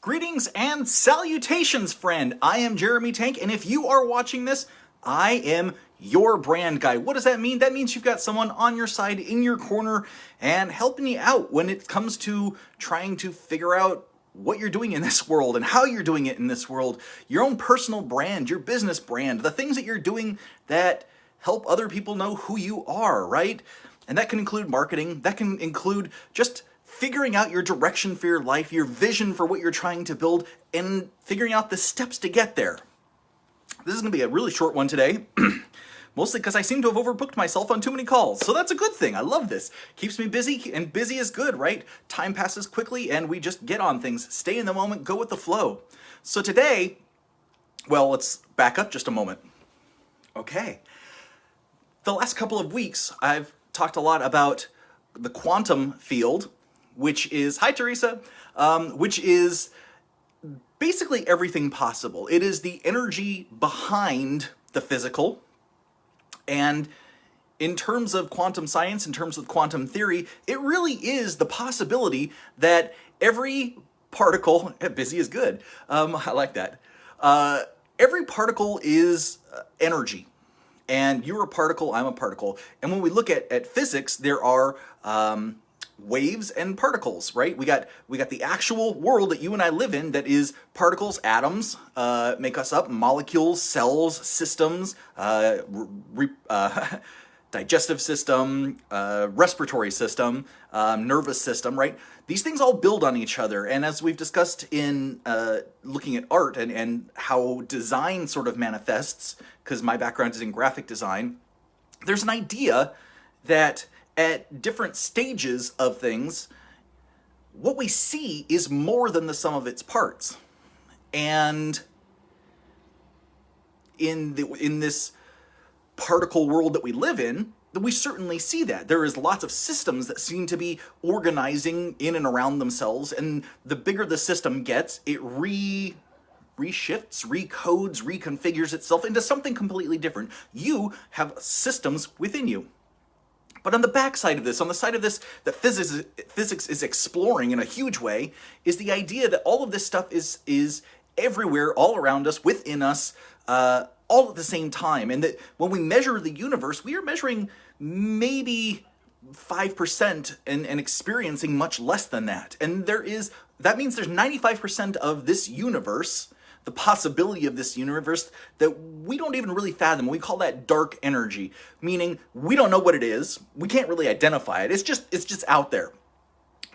Greetings and salutations, friend. I am Jeremy Tank, and if you are watching this, I am your brand guy. What does that mean? That means you've got someone on your side, in your corner, and helping you out when it comes to trying to figure out what you're doing in this world and how you're doing it in this world. Your own personal brand, your business brand, the things that you're doing that help other people know who you are, right? And that can include marketing. That can include just figuring out your direction for your life, your vision for what you're trying to build, and figuring out the steps to get there. This is going to be a really short one today, mostly because I seem to have overbooked myself on too many calls. So that's a good thing. I love this. Keeps me busy, and busy is good, right? Time passes quickly, and we just get on things. Stay in the moment, go with the flow. So today, well, let's back up just a moment. Okay. The last couple of weeks, I've talked a lot about the quantum field, which is, hi Teresa, which is basically everything possible. It is the energy behind the physical. And in terms of quantum science, in terms of quantum theory, it really is the possibility that every particle, busy is good, I like that, every particle is energy. And you're a particle, I'm a particle. And when we look at physics, there are waves and particles, right? We got the actual world that you and I live in that is particles, atoms, make us up, molecules, cells, systems, digestive system, respiratory system, nervous system, right? These things all build on each other. And as we've discussed in looking at art and how design sort of manifests, because my background is in graphic design, there's an idea that at different stages of things, what we see is more than the sum of its parts. And in this particle world that we live in, we certainly see that. There is lots of systems that seem to be organizing in and around themselves, and the bigger the system gets, it reshifts, recodes, reconfigures itself into something completely different. You have systems within you. But on the backside of this, on the side of this that physics is exploring in a huge way, is the idea that all of this stuff is everywhere, all around us, within us, all at the same time. And that when we measure the universe, we are measuring maybe 5% and experiencing much less than that. And that means there's 95% of this universe, the possibility of this universe, that we don't even really fathom. We call that dark energy, meaning we don't know what it is. We can't really identify it. It's just out there.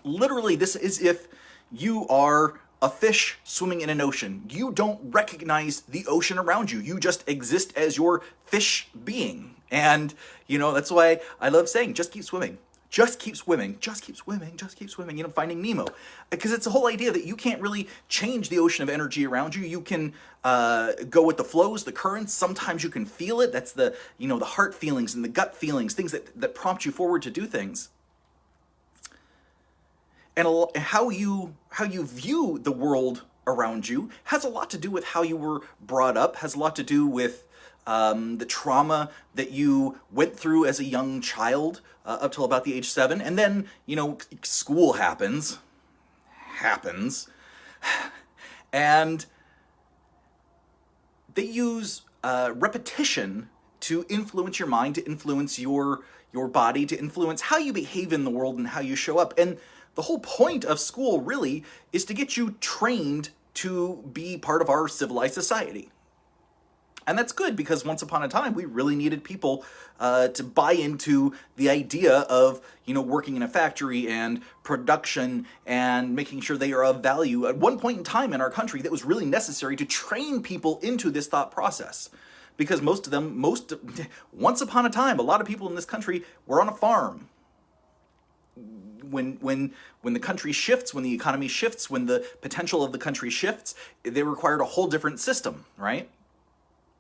Literally, this is if you are a fish swimming in an ocean. You don't recognize the ocean around you. You just exist as your fish being. And, that's why I love saying, just keep swimming. Just keep swimming, just keep swimming, just keep swimming, Finding Nemo. Because it's the whole idea that you can't really change the ocean of energy around you. You can go with the flows, the currents. Sometimes you can feel it. That's the heart feelings and the gut feelings, things that prompt you forward to do things. And how you view the world around you has a lot to do with how you were brought up, has a lot to do with the trauma that you went through as a young child up till about the age 7. And then, school happens. And they use repetition to influence your mind, to influence your body, to influence how you behave in the world and how you show up. And the whole point of school really is to get you trained to be part of our civilized society. And that's good because once upon a time, we really needed people to buy into the idea of, working in a factory and production and making sure they are of value. At one point in time in our country, that was really necessary to train people into this thought process. Because once upon a time, a lot of people in this country were on a farm. When the country shifts, when the economy shifts, when the potential of the country shifts, they required a whole different system, right?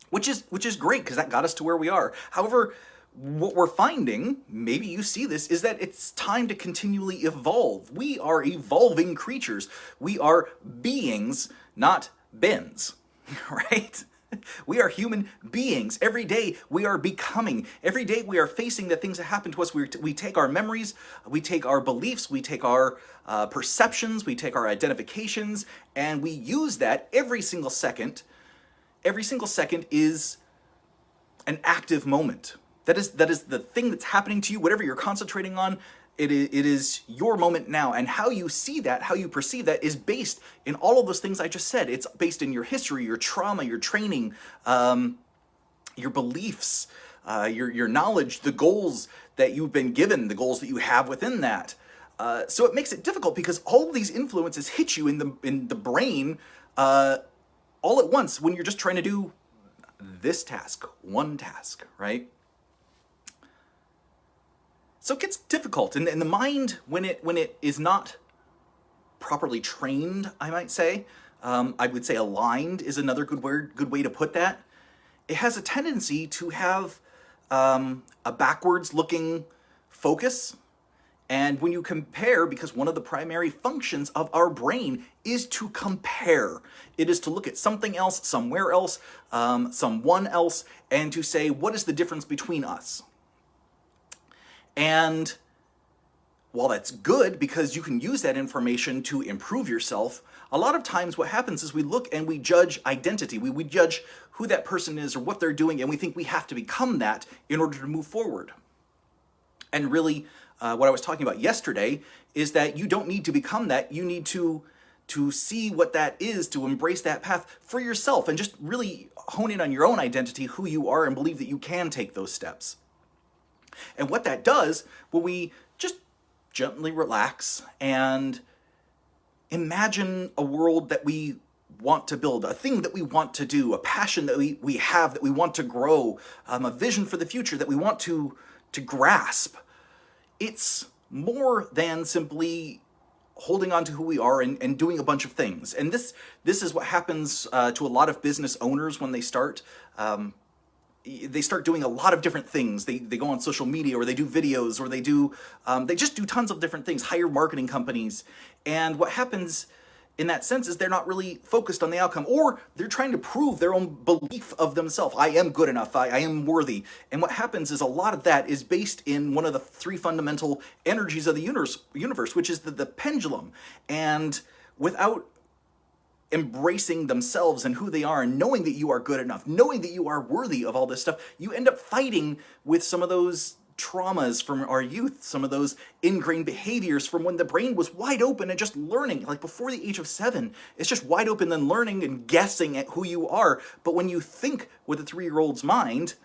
Which is great because that got us to where we are. However, what we're finding, maybe you see this, is that it's time to continually evolve. We are evolving creatures. We are beings, not bins, right? We are human beings. Every day we are becoming. Every day we are facing the things that happen to us. We take our memories, we take our beliefs, we take our perceptions, we take our identifications, and we use that every single second. Every single second is an active moment. That is the thing that's happening to you, whatever you're concentrating on. It is your moment now, and how you see that, how you perceive that, is based in all of those things I just said. It's based in your history, your trauma, your training, your beliefs, your knowledge, the goals that you've been given, the goals that you have within that. So it makes it difficult because all of these influences hit you in the brain all at once when you're just trying to do this task, one task, right? So it gets difficult, and the mind, when it is not properly trained, I might say, I would say aligned is another good way to put that. It has a tendency to have a backwards-looking focus, and when you compare, because one of the primary functions of our brain is to compare. It is to look at something else, somewhere else, someone else, and to say, what is the difference between us? And while that's good because you can use that information to improve yourself, a lot of times what happens is we look and we judge identity. We judge who that person is or what they're doing, and we think we have to become that in order to move forward. And really, what I was talking about yesterday is that you don't need to become that. You need to see what that is, to embrace that path for yourself, and just really hone in on your own identity, who you are, and believe that you can take those steps. And what that does, when we just gently relax and imagine a world that we want to build, a thing that we want to do, a passion that we have, that we want to grow, a vision for the future that we want to grasp, it's more than simply holding on to who we are and doing a bunch of things. And this is what happens to a lot of business owners when they start. They start doing a lot of different things. They go on social media, or they do videos, or they just do tons of different things, hire marketing companies. And what happens in that sense is they're not really focused on the outcome, or they're trying to prove their own belief of themselves. I am good enough. I am worthy. And what happens is a lot of that is based in one of the three fundamental energies of the universe, which is the pendulum. And without embracing themselves and who they are, and knowing that you are good enough, knowing that you are worthy of all this stuff, you end up fighting with some of those traumas from our youth, some of those ingrained behaviors from when the brain was wide open and just learning. Like before the age of 7, it's just wide open and learning and guessing at who you are. But when you think with a 3-year-old's mind,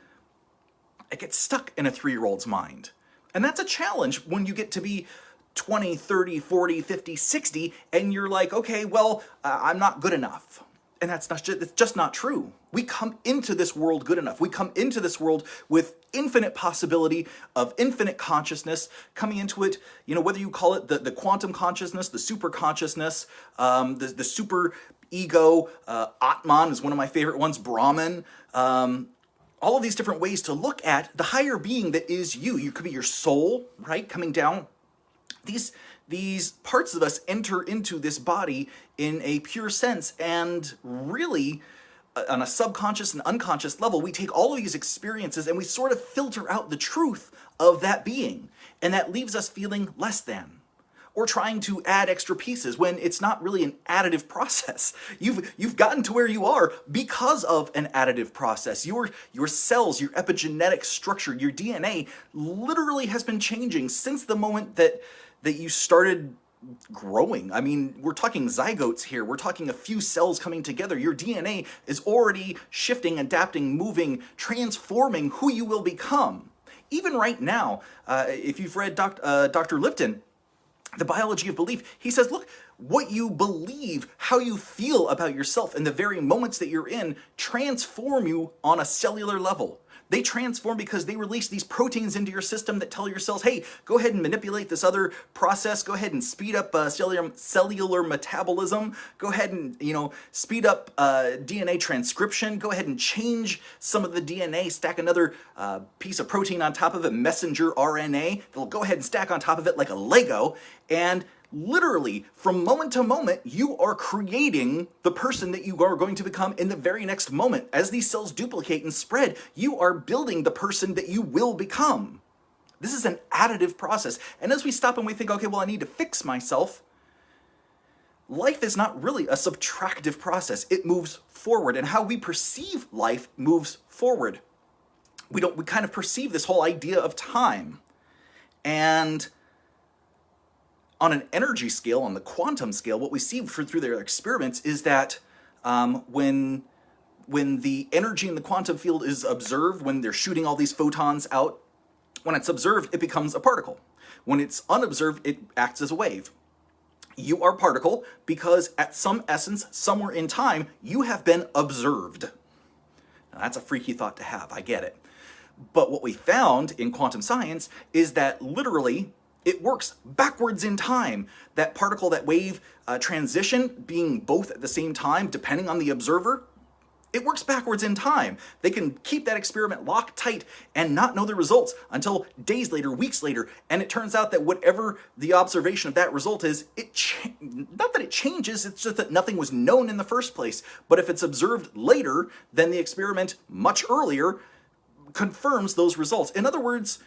it gets stuck in a 3-year-old's mind. And that's a challenge when you get to be 20, 30, 40, 50, 60, and you're like, okay, well, I'm not good enough. And it's just not true. We come into this world good enough. We come into this world with infinite possibility of infinite consciousness coming into it, whether you call it the quantum consciousness, the super consciousness, the super ego, Atman is one of my favorite ones, Brahman, all of these different ways to look at the higher being that is you. You could be your soul, right, coming down. These parts of us enter into this body in a pure sense, and really, on a subconscious and unconscious level, we take all of these experiences and we sort of filter out the truth of that being, and that leaves us feeling less than, or trying to add extra pieces when it's not really an additive process. You've gotten to where you are because of an additive process. Your cells, your epigenetic structure, your DNA literally has been changing since the moment that you started growing. I mean, we're talking zygotes here. We're talking a few cells coming together. Your DNA is already shifting, adapting, moving, transforming who you will become. Even right now, if you've read Dr. Lipton, The Biology of Belief, he says, look, what you believe, how you feel about yourself, and the very moments that you're in transform you on a cellular level. They transform because they release these proteins into your system that tell your cells, hey, go ahead and manipulate this other process. Go ahead and speed up cellular metabolism. Go ahead and, speed up DNA transcription. Go ahead and change some of the DNA, stack another piece of protein on top of it, messenger RNA. They'll go ahead and stack on top of it like a Lego. And Literally, from moment to moment, you are creating the person that you are going to become in the very next moment. As these cells duplicate and spread, you are building the person that you will become. This is an additive process. And as we stop and we think, okay, well, I need to fix myself, life is not really a subtractive process. It moves forward, and how we perceive life moves forward. We kind of perceive this whole idea of time. And on an energy scale, on the quantum scale, what we see through their experiments is that when the energy in the quantum field is observed, when they're shooting all these photons out, when it's observed, it becomes a particle. When it's unobserved, it acts as a wave. You are a particle because at some essence, somewhere in time, you have been observed. Now, that's a freaky thought to have, I get it. But what we found in quantum science is that literally it works backwards in time. That particle, that wave transition being both at the same time, depending on the observer, it works backwards in time. They can keep that experiment locked tight and not know the results until days later, weeks later, and it turns out that whatever the observation of that result is, not that it changes, it's just that nothing was known in the first place. But if it's observed later, then the experiment much earlier confirms those results. In other words,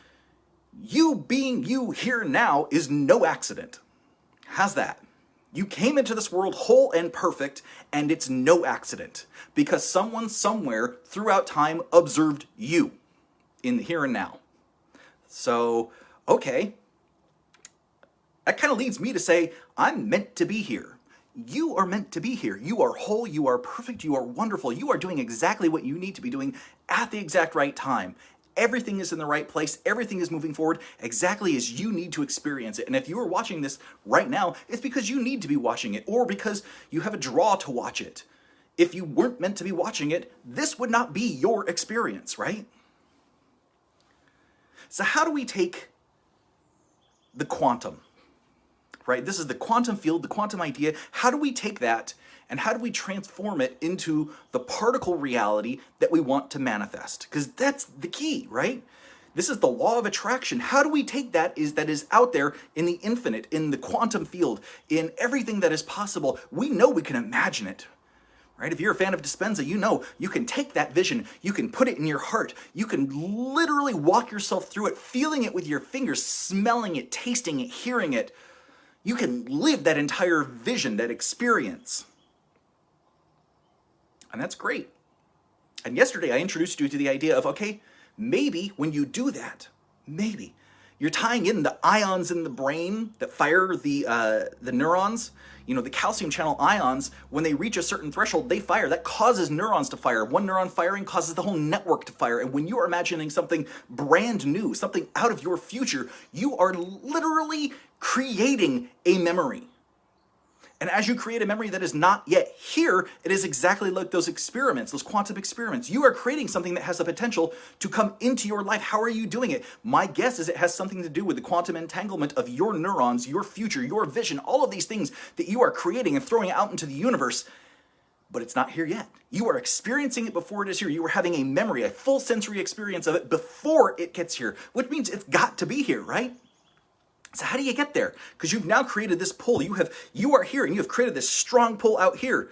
you being you here now is no accident. How's that? You came into this world whole and perfect, and it's no accident, because someone somewhere throughout time observed you in the here and now. So, okay, that kind of leads me to say, I'm meant to be here. You are meant to be here. You are whole, you are perfect, you are wonderful. You are doing exactly what you need to be doing at the exact right time. Everything is in the right place. Everything is moving forward exactly as you need to experience it. And if you are watching this right now, it's because you need to be watching it, or because you have a draw to watch it. If you weren't meant to be watching it, this would not be your experience, right? So how do we take the quantum, right? This is the quantum field, the quantum idea. How do we take that and how do we transform it into the particle reality that we want to manifest? Because that's the key, right? This is the law of attraction. How do we take that is out there in the infinite, in the quantum field, in everything that is possible? We know we can imagine it, right? If you're a fan of Dispenza, you know you can take that vision, you can put it in your heart, you can literally walk yourself through it, feeling it with your fingers, smelling it, tasting it, hearing it. You can live that entire vision, that experience. And that's great. And yesterday I introduced you to the idea of, okay, maybe when you do that, maybe you're tying in the ions in the brain that fire the neurons. You know, the calcium channel ions, when they reach a certain threshold, they fire. That causes neurons to fire. One neuron firing causes the whole network to fire. And when you are imagining something brand new, something out of your future, you are literally creating a memory. And as you create a memory that is not yet here, it is exactly like those experiments, those quantum experiments. You are creating something that has the potential to come into your life. How are you doing it? My guess is it has something to do with the quantum entanglement of your neurons, your future, your vision, all of these things that you are creating and throwing out into the universe. But it's not here yet. You are experiencing it before it is here. You are having a memory, a full sensory experience of it before it gets here, which means it's got to be here, right? So how do you get there? Because you've now created this pull. You are here and you have created this strong pull out here.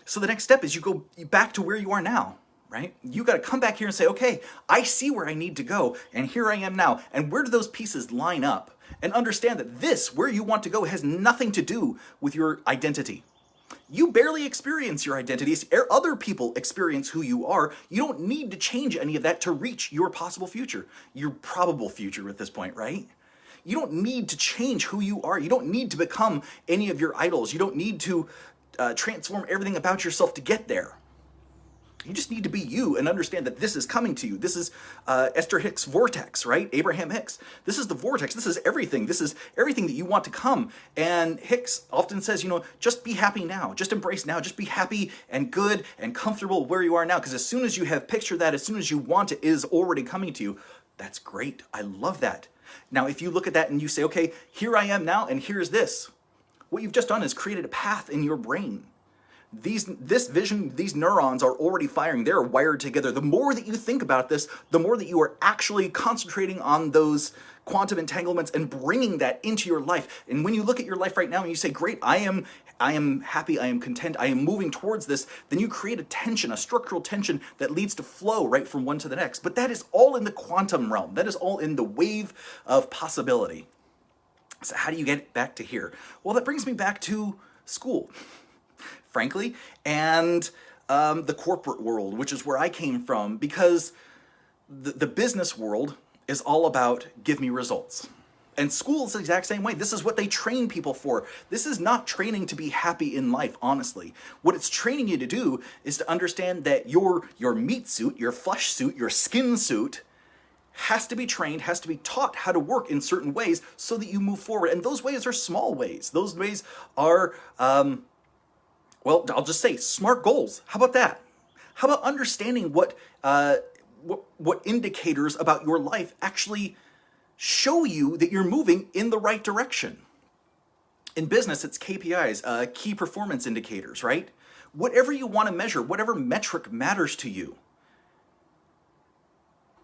So the next step is you go back to where you are now, right? You got to come back here and say, okay, I see where I need to go, and here I am now. And where do those pieces line up? And understand that this, where you want to go, has nothing to do with your identity. You barely experience your identities. Other people experience who you are. You don't need to change any of that to reach your possible future, your probable future at this point, right? You don't need to change who you are. You don't need to become any of your idols. You don't need to transform everything about yourself to get there. You just need to be you and understand that this is coming to you. This is Esther Hicks' vortex, right? Abraham Hicks. This is the vortex. This is everything. This is everything that you want to come. And Hicks often says, just be happy now. Just embrace now. Just be happy and good and comfortable where you are now. Because as soon as you have pictured that, as soon as you want it, it is already coming to you. That's great. I love that. Now, if you look at that and you say, okay, here I am now, and here's this. What you've just done is created a path in your brain. this vision, these neurons are already firing. They're wired together. The more that you think about this, the more that you are actually concentrating on those quantum entanglements and bringing that into your life. And when you look at your life right now and you say, great, I am happy, I am content, I am moving towards this, then you create a tension, a structural tension that leads to flow right from one to the next. But that is all in the quantum realm. That is all in the wave of possibility. So how do you get back to here? Well, that brings me back to school, frankly, and the corporate world, which is where I came from, because the business world is all about give me results. And school is the exact same way. This is what they train people for. This is not training to be happy in life, honestly. What it's training you to do is to understand that your meat suit, your flesh suit, your skin suit has to be trained, has to be taught how to work in certain ways so that you move forward. And those ways are small ways. Those ways are, well, I'll just say SMART goals. How about that? How about understanding what indicators about your life actually show you that you're moving in the right direction? In business, it's KPIs, key performance indicators, right? Whatever you want to measure, whatever metric matters to you,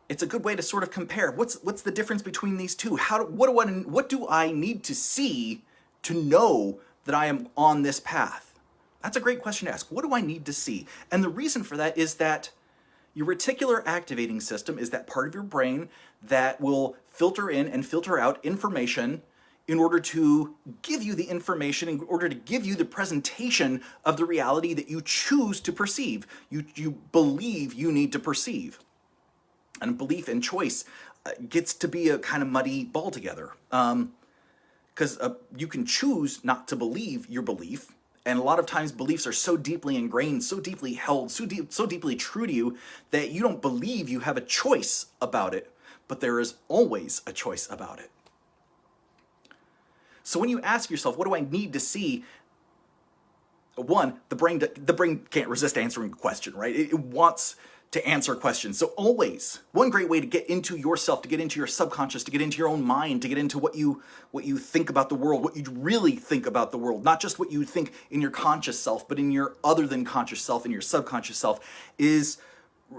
it's a good way to sort of compare. What's the difference between these two? What do I need to see to know that I am on this path? That's a great question to ask. What do I need to see? And the reason for that is that your reticular activating system is that part of your brain that will filter in and filter out information in order to give you the information, in order to give you the presentation of the reality that you choose to perceive, you believe you need to perceive. And belief and choice gets to be a kind of muddy ball together. Because you can choose not to believe your belief. And a lot of times beliefs are so deeply ingrained, so deeply held, so deeply true to you that you don't believe you have a choice about it, but there is always a choice about it. So when you ask yourself, what do I need to see? One, the brain can't resist answering a question, right? It wants to answer questions. So always, one great way to get into yourself, to get into your subconscious, to get into your own mind, to get into what you think about the world, what you really think about the world, not just what you think in your conscious self, but in your other than conscious self, in your subconscious self, is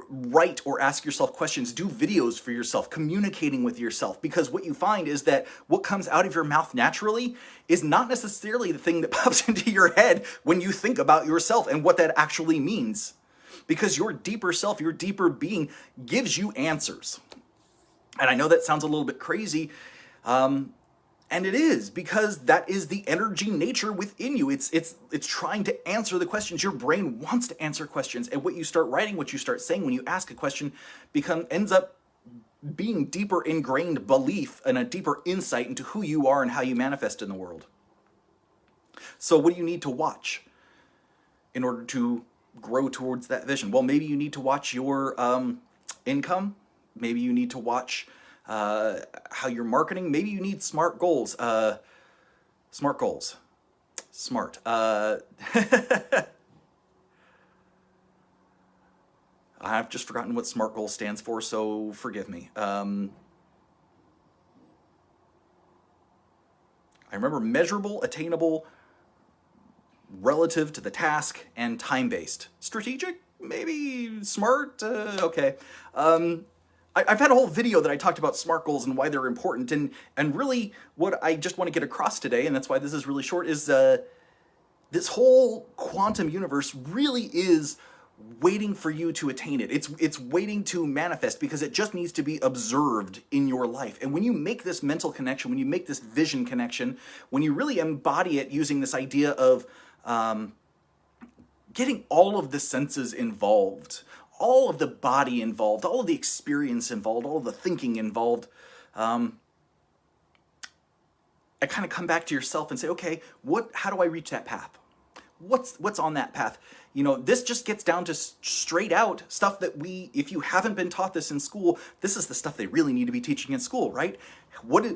write or ask yourself questions, do videos for yourself, communicating with yourself, because what you find is that what comes out of your mouth naturally is not necessarily the thing that pops into your head when you think about yourself and what that actually means. Because your deeper self, your deeper being gives you answers. And I know that sounds a little bit crazy, and it is, because that is the energy nature within you. It's trying to answer the questions. Your brain wants to answer questions, and what you start writing, what you start saying when you ask a question ends up being deeper ingrained belief and a deeper insight into who you are and how you manifest in the world. So what do you need to watch in order to grow towards that vision? Well, maybe you need to watch your income. Maybe you need to watch how you're marketing. Maybe you need SMART goals. SMART goals. SMART. I've just forgotten what SMART goal stands for, so forgive me. I remember measurable, attainable, relative to the task, and time-based. Strategic? Maybe smart? Okay. I've had a whole video that I talked about SMART goals and why they're important, and really what I just want to get across today, and that's why this is really short, is this whole quantum universe really is waiting for you to attain it. It's waiting to manifest, because it just needs to be observed in your life. And when you make this mental connection, when you make this vision connection, when you really embody it using this idea of getting all of the senses involved, all of the body involved, all of the experience involved, all of the thinking involved, I kind of come back to yourself and say, okay, how do I reach that path? What's on that path? You know, this just gets down to straight out stuff that if you haven't been taught this in school, this is the stuff they really need to be teaching in school, right?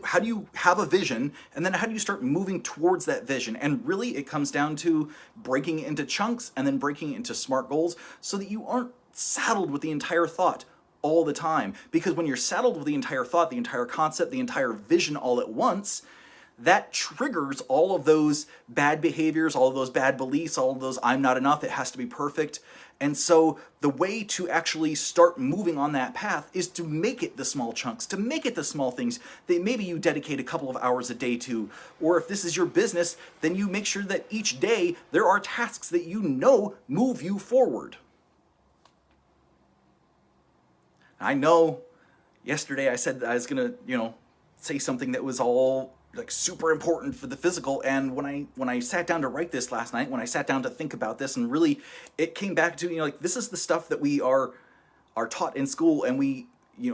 How do you have a vision, and then how do you start moving towards that vision? And really it comes down to breaking it into chunks and then breaking it into SMART goals so that you aren't saddled with the entire thought all the time. Because when you're saddled with the entire thought, the entire concept, the entire vision all at once, that triggers all of those bad behaviors, all of those bad beliefs, all of those I'm not enough, it has to be perfect. And so the way to actually start moving on that path is to make it the small chunks, to make it the small things that maybe you dedicate a couple of hours a day to. Or if this is your business, then you make sure that each day there are tasks that you know move you forward. I know yesterday I said that I was gonna, say something that was all like super important for the physical, and when I sat down to write this last night, when I sat down to think about this, and really it came back to, like, this is the stuff that we are taught in school, and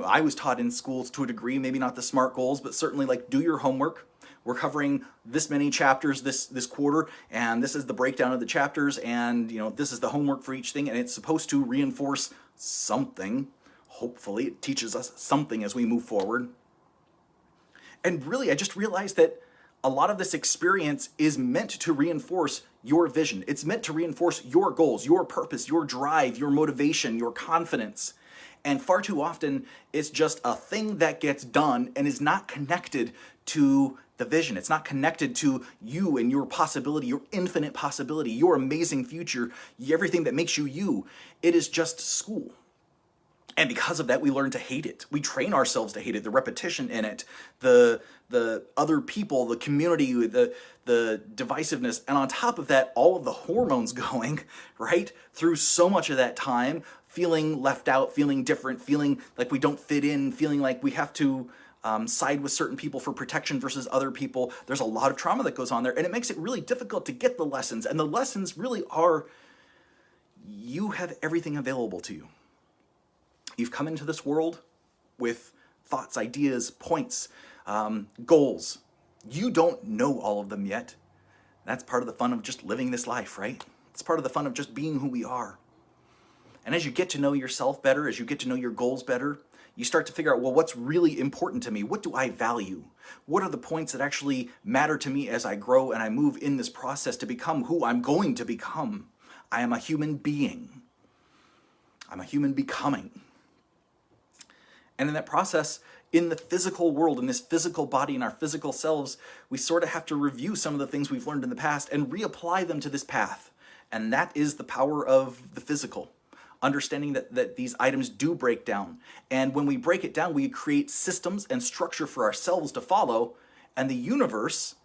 I was taught in schools to a degree, maybe not the SMART goals, but certainly like do your homework. We're covering this many chapters this quarter, and this is the breakdown of the chapters, and this is the homework for each thing, and it's supposed to reinforce something. Hopefully it teaches us something as we move forward. And really, I just realized that a lot of this experience is meant to reinforce your vision. It's meant to reinforce your goals, your purpose, your drive, your motivation, your confidence. And far too often, it's just a thing that gets done and is not connected to the vision. It's not connected to you and your possibility, your infinite possibility, your amazing future, everything that makes you you. It is just school. And because of that, we learn to hate it. We train ourselves to hate it, the repetition in it, the other people, the community, the divisiveness. And on top of that, all of the hormones going, right, through so much of that time, feeling left out, feeling different, feeling like we don't fit in, feeling like we have to side with certain people for protection versus other people. There's a lot of trauma that goes on there, and it makes it really difficult to get the lessons. And the lessons really are, you have everything available to you. You've come into this world with thoughts, ideas, points, goals. You don't know all of them yet. That's part of the fun of just living this life, right? It's part of the fun of just being who we are. And as you get to know yourself better, as you get to know your goals better, you start to figure out, well, what's really important to me? What do I value? What are the points that actually matter to me as I grow and I move in this process to become who I'm going to become? I am a human being. I'm a human becoming. And in that process, in the physical world, in this physical body, in our physical selves, we sort of have to review some of the things we've learned in the past and reapply them to this path. And that is the power of the physical. Understanding that these items do break down. And when we break it down, we create systems and structure for ourselves to follow, and the universe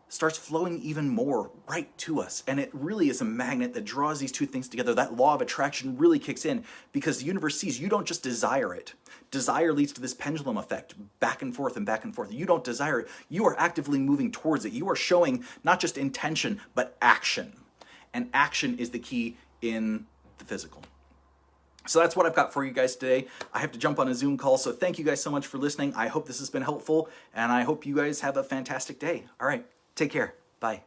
starts flowing even more right to us. And it really is a magnet that draws these two things together. That law of attraction really kicks in because the universe sees you don't just desire it. Desire leads to this pendulum effect, back and forth and back and forth. You don't desire it. You are actively moving towards it. You are showing not just intention, but action. And action is the key in the physical. So that's what I've got for you guys today. I have to jump on a Zoom call, so thank you guys so much for listening. I hope this has been helpful, and I hope you guys have a fantastic day. All right. Take care. Bye.